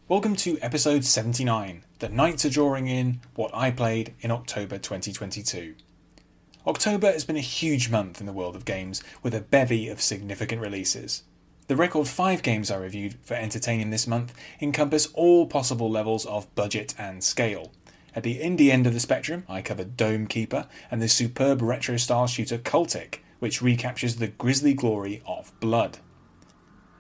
Welcome to episode 79. The Knights are drawing in what I played in October 2022. October has been a huge month in the world of games with a bevy of significant releases. The record 5 games I reviewed for entertaining this month encompass all possible levels of budget and scale. At the indie end of the spectrum, I covered Dome Keeper and the superb retro-style shooter Cultic, which recaptures the grisly glory of blood.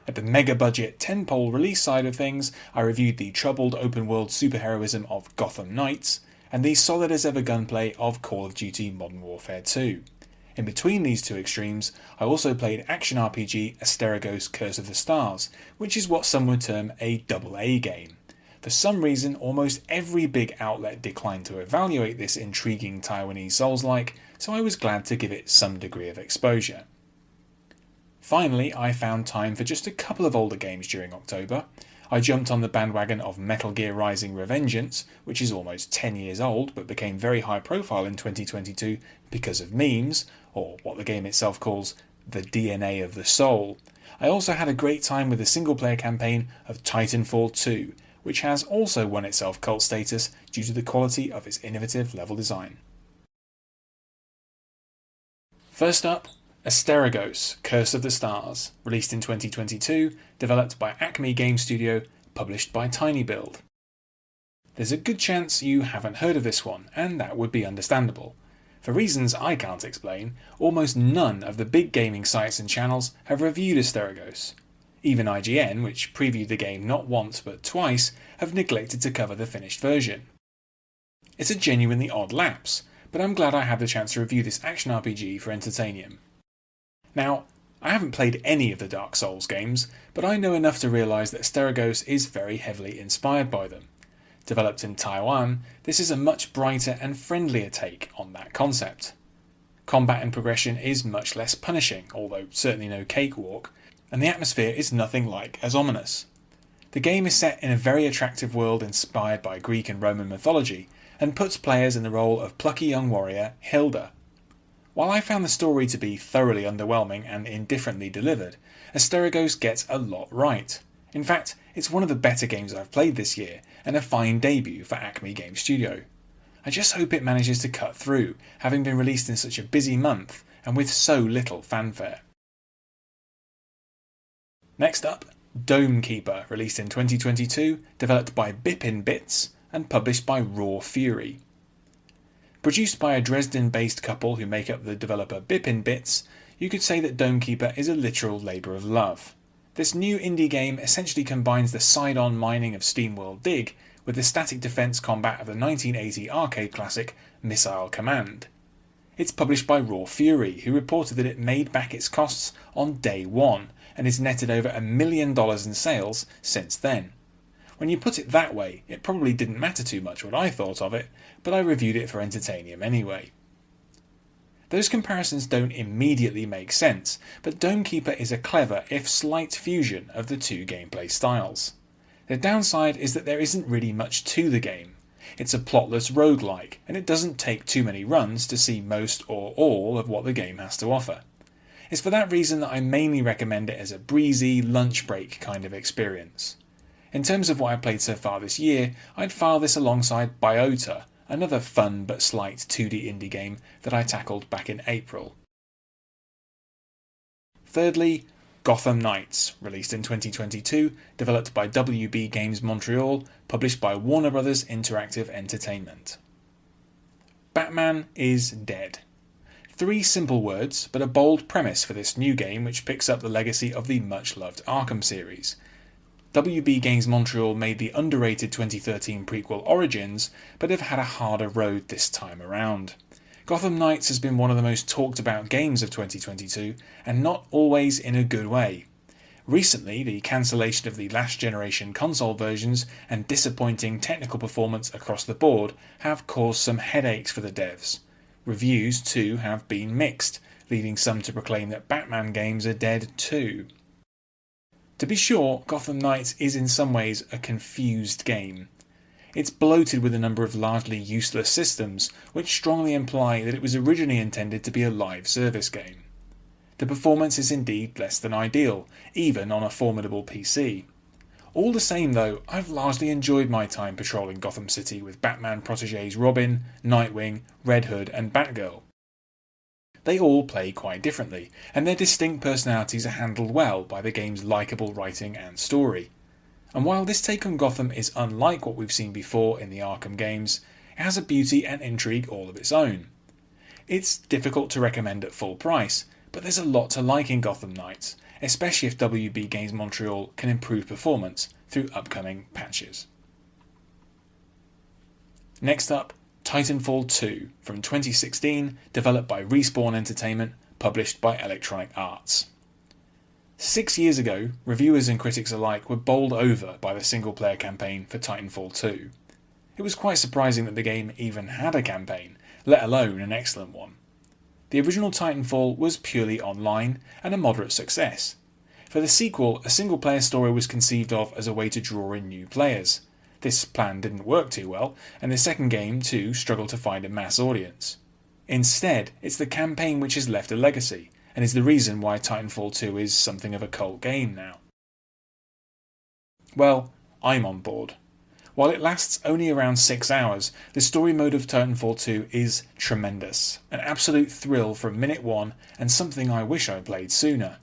At the mega-budget tentpole release side of things, I reviewed the troubled open-world superheroism of Gotham Knights and the solid-as-ever gunplay of Call of Duty Modern Warfare 2. In between these two extremes, I also played action RPG Asterigos Curse of the Stars, which is what some would term a AA game. For some reason, almost every big outlet declined to evaluate this intriguing Taiwanese Souls-like, so I was glad to give it some degree of exposure. Finally, I found time for just a couple of older games during October. I jumped on the bandwagon of Metal Gear Rising Revengeance, which is almost 10 years old but became very high profile in 2022 because of memes, or what the game itself calls the DNA of the soul. I also had a great time with the single player campaign of Titanfall 2, which has also won itself cult status due to the quality of its innovative level design. First up, Asterigos Curse of the Stars, released in 2022, developed by Acme Game Studio, published by TinyBuild. There's a good chance you haven't heard of this one, and that would be understandable. For reasons I can't explain, almost none of the big gaming sites and channels have reviewed Asterigos. Even IGN, which previewed the game not once but twice, have neglected to cover the finished version. It's a genuinely odd lapse, but I'm glad I had the chance to review this action RPG for Entertainium. Now, I haven't played any of the Dark Souls games, but I know enough to realise that Asterigos is very heavily inspired by them. Developed in Taiwan, this is a much brighter and friendlier take on that concept. Combat and progression is much less punishing, although certainly no cakewalk, and the atmosphere is nothing like as ominous. The game is set in a very attractive world inspired by Greek and Roman mythology, and puts players in the role of plucky young warrior Hilda. While I found the story to be thoroughly underwhelming and indifferently delivered, Asterigos gets a lot right. In fact, it's one of the better games I've played this year, and a fine debut for Acme Game Studio. I just hope it manages to cut through, having been released in such a busy month, and with so little fanfare. Next up, Dome Keeper, released in 2022, developed by Bipin Bits, and published by Raw Fury. Produced by a Dresden-based couple who make up the developer Bipin Bits, you could say that Dome Keeper is a literal labour of love. This new indie game essentially combines the side-on mining of SteamWorld Dig with the static defence combat of the 1980 arcade classic Missile Command. It's published by Raw Fury, who reported that it made back its costs on day one, and has netted over $1 million in sales since then. When you put it that way, it probably didn't matter too much what I thought of it, but I reviewed it for Entertainium anyway. Those comparisons don't immediately make sense, but Dome Keeper is a clever, if slight, fusion of the two gameplay styles. The downside is that there isn't really much to the game. It's a plotless roguelike, and it doesn't take too many runs to see most or all of what the game has to offer. It's for that reason that I mainly recommend it as a breezy, lunch break kind of experience. In terms of what I played so far this year, I'd file this alongside Biota, another fun but slight 2D indie game that I tackled back in April. Thirdly, Gotham Knights, released in 2022, developed by WB Games Montreal, published by Warner Bros. Interactive Entertainment. Batman is dead. 3 simple words, but a bold premise for this new game which picks up the legacy of the much-loved Arkham series. WB Games Montreal made the underrated 2013 prequel Origins, but have had a harder road this time around. Gotham Knights has been one of the most talked about games of 2022, and not always in a good way. Recently, the cancellation of the last generation console versions and disappointing technical performance across the board have caused some headaches for the devs. Reviews too have been mixed, leading some to proclaim that Batman games are dead too. To be sure, Gotham Knights is in some ways a confused game. It's bloated with a number of largely useless systems, which strongly imply that it was originally intended to be a live service game. The performance is indeed less than ideal, even on a formidable PC. All the same though, I've largely enjoyed my time patrolling Gotham City with Batman protégés Robin, Nightwing, Red Hood and Batgirl. They all play quite differently, and their distinct personalities are handled well by the game's likeable writing and story. And while this take on Gotham is unlike what we've seen before in the Arkham games, it has a beauty and intrigue all of its own. It's difficult to recommend at full price, but there's a lot to like in Gotham Knights, especially if WB Games Montreal can improve performance through upcoming patches. Next up, Titanfall 2 from 2016, developed by Respawn Entertainment, published by Electronic Arts. 6 years ago, reviewers and critics alike were bowled over by the single-player campaign for Titanfall 2. It was quite surprising that the game even had a campaign, let alone an excellent one. The original Titanfall was purely online and a moderate success. For the sequel, a single-player story was conceived of as a way to draw in new players. This plan didn't work too well, and the second game too struggled to find a mass audience. Instead, it's the campaign which has left a legacy, and is the reason why Titanfall 2 is something of a cult game now. Well, I'm on board. While it lasts only around 6 hours, the story mode of Titanfall 2 is tremendous, an absolute thrill from minute one and something I wish I played sooner.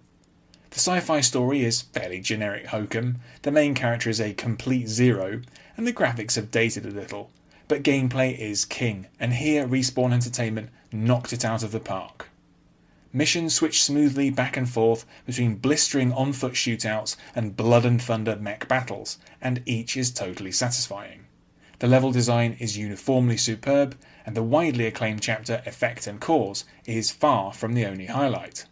The sci-fi story is fairly generic hokum, the main character is a complete zero, and the graphics have dated a little, but gameplay is king, and here Respawn Entertainment knocked it out of the park. Missions switch smoothly back and forth between blistering on-foot shootouts and blood and thunder mech battles, and each is totally satisfying. The level design is uniformly superb, and the widely acclaimed chapter Effect and Cause is far from the only highlight.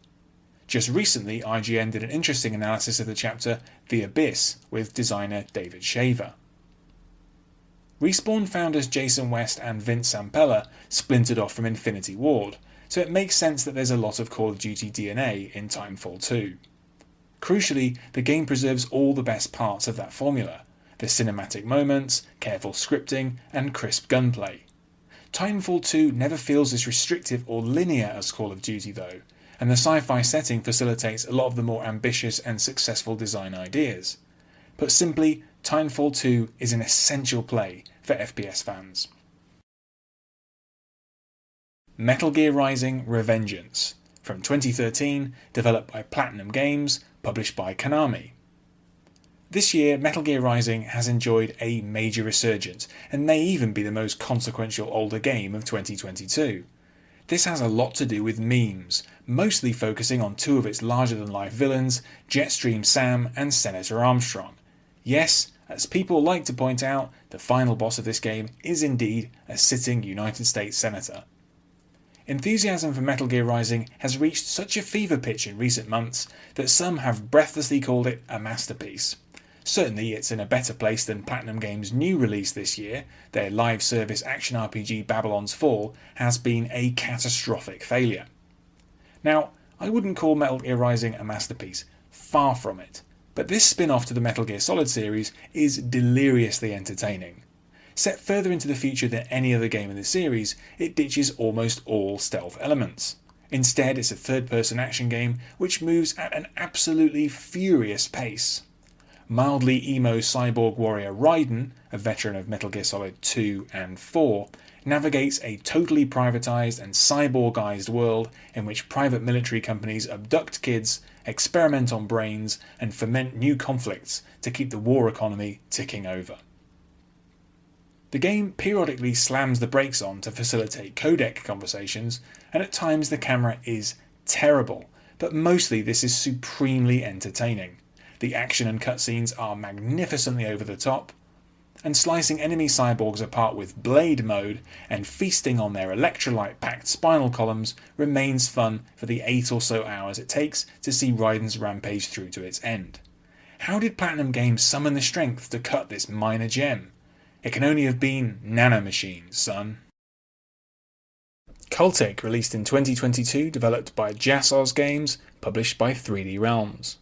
Just recently, IGN did an interesting analysis of the chapter The Abyss with designer David Shaver. Respawn founders Jason West and Vince Zampella splintered off from Infinity Ward, so it makes sense that there's a lot of Call of Duty DNA in Titanfall 2. Crucially, the game preserves all the best parts of that formula: the cinematic moments, careful scripting, and crisp gunplay. Titanfall 2 never feels as restrictive or linear as Call of Duty though, and the sci-fi setting facilitates a lot of the more ambitious and successful design ideas. Put simply, Titanfall 2 is an essential play for FPS fans. Metal Gear Rising: Revengeance from 2013, developed by Platinum Games, published by Konami. This year, Metal Gear Rising has enjoyed a major resurgence and may even be the most consequential older game of 2022. This has a lot to do with memes, mostly focusing on two of its larger-than-life villains, Jetstream Sam and Senator Armstrong. Yes, as people like to point out, the final boss of this game is indeed a sitting United States Senator. Enthusiasm for Metal Gear Rising has reached such a fever pitch in recent months that some have breathlessly called it a masterpiece. Certainly it's in a better place than Platinum Games' new release this year. Their live service action RPG Babylon's Fall has been a catastrophic failure. Now, I wouldn't call Metal Gear Rising a masterpiece, far from it, but this spin-off to the Metal Gear Solid series is deliriously entertaining. Set further into the future than any other game in the series, it ditches almost all stealth elements. Instead, it's a third-person action game which moves at an absolutely furious pace. Mildly emo cyborg warrior Raiden, a veteran of Metal Gear Solid 2 and 4, navigates a totally privatised and cyborgized world in which private military companies abduct kids, experiment on brains, and foment new conflicts to keep the war economy ticking over. The game periodically slams the brakes on to facilitate codec conversations, and at times the camera is terrible, but mostly this is supremely entertaining. The action and cutscenes are magnificently over the top, and slicing enemy cyborgs apart with blade mode and feasting on their electrolyte-packed spinal columns remains fun for the 8 or so hours it takes to see Raiden's rampage through to its end. How did Platinum Games summon the strength to cut this minor gem? It can only have been nanomachines, son. Cultic, released in 2022, developed by Jassos Games, published by 3D Realms.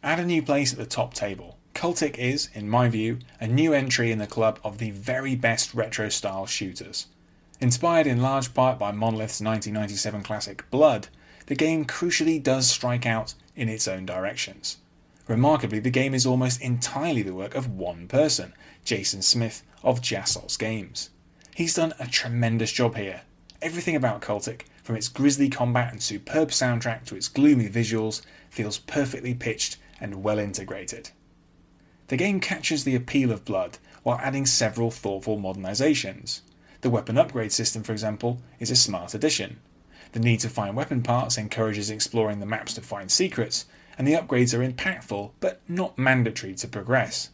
Add a new place at the top table. Cultic is, in my view, a new entry in the club of the very best retro-style shooters. Inspired in large part by Monolith's 1997 classic Blood, the game crucially does strike out in its own directions. Remarkably, the game is almost entirely the work of one person, Jason Smith of Jassos Games. He's done a tremendous job here. Everything about Cultic, from its grisly combat and superb soundtrack to its gloomy visuals, feels perfectly pitched and well integrated. The game captures the appeal of Blood while adding several thoughtful modernisations. The weapon upgrade system, for example, is a smart addition. The need to find weapon parts encourages exploring the maps to find secrets, and the upgrades are impactful but not mandatory to progress.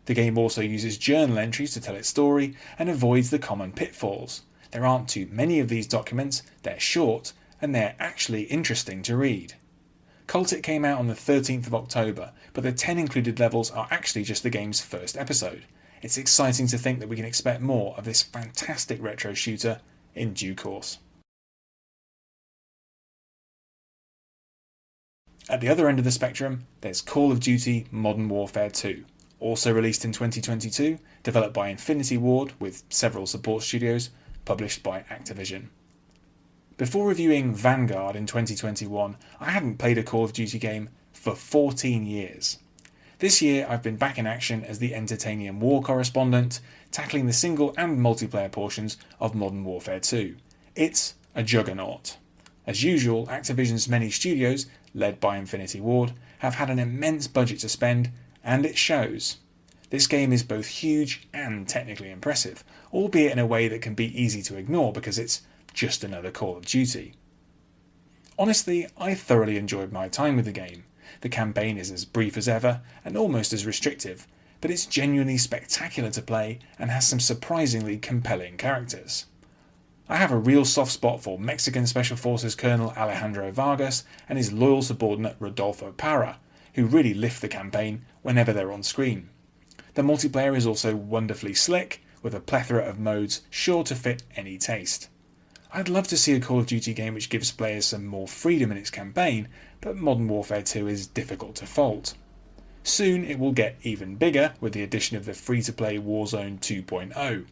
The game also uses journal entries to tell its story and avoids the common pitfalls. There aren't too many of these documents, they're short, and they're actually interesting to read. Cultic came out on the 13th of October, but the 10 included levels are actually just the game's first episode. It's exciting to think that we can expect more of this fantastic retro shooter in due course. At the other end of the spectrum, there's Call of Duty Modern Warfare 2, also released in 2022, developed by Infinity Ward with several support studios, published by Activision. Before reviewing Vanguard in 2021, I hadn't played a Call of Duty game for 14 years. This year I've been back in action as the Entertainium War correspondent, tackling the single and multiplayer portions of Modern Warfare 2. It's a juggernaut. As usual, Activision's many studios, led by Infinity Ward, have had an immense budget to spend, and it shows. This game is both huge and technically impressive, albeit in a way that can be easy to ignore because it's just another Call of Duty. Honestly, I thoroughly enjoyed my time with the game. The campaign is as brief as ever and almost as restrictive, but it's genuinely spectacular to play and has some surprisingly compelling characters. I have a real soft spot for Mexican Special Forces Colonel Alejandro Vargas and his loyal subordinate Rodolfo Parra, who really lift the campaign whenever they're on screen. The multiplayer is also wonderfully slick, with a plethora of modes sure to fit any taste. I'd love to see a Call of Duty game which gives players some more freedom in its campaign, but Modern Warfare 2 is difficult to fault. Soon it will get even bigger with the addition of the free-to-play Warzone 2.0.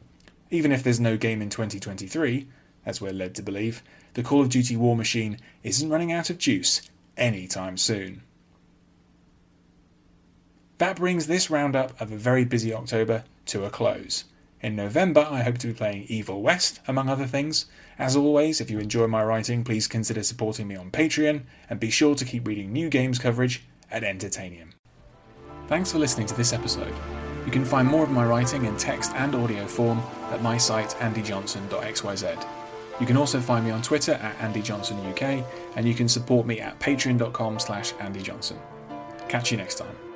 Even if there's no game in 2023, as we're led to believe, the Call of Duty war machine isn't running out of juice anytime soon. That brings this roundup of a very busy October to a close. In November, I hope to be playing Evil West, among other things. As always, if you enjoy my writing, please consider supporting me on Patreon, and be sure to keep reading new games coverage at Entertainium. Thanks for listening to this episode. You can find more of my writing in text and audio form at my site andyjohnson.xyz. You can also find me on Twitter at AndyJohnsonUK, and you can support me at patreon.com/AndyJohnson. Catch you next time.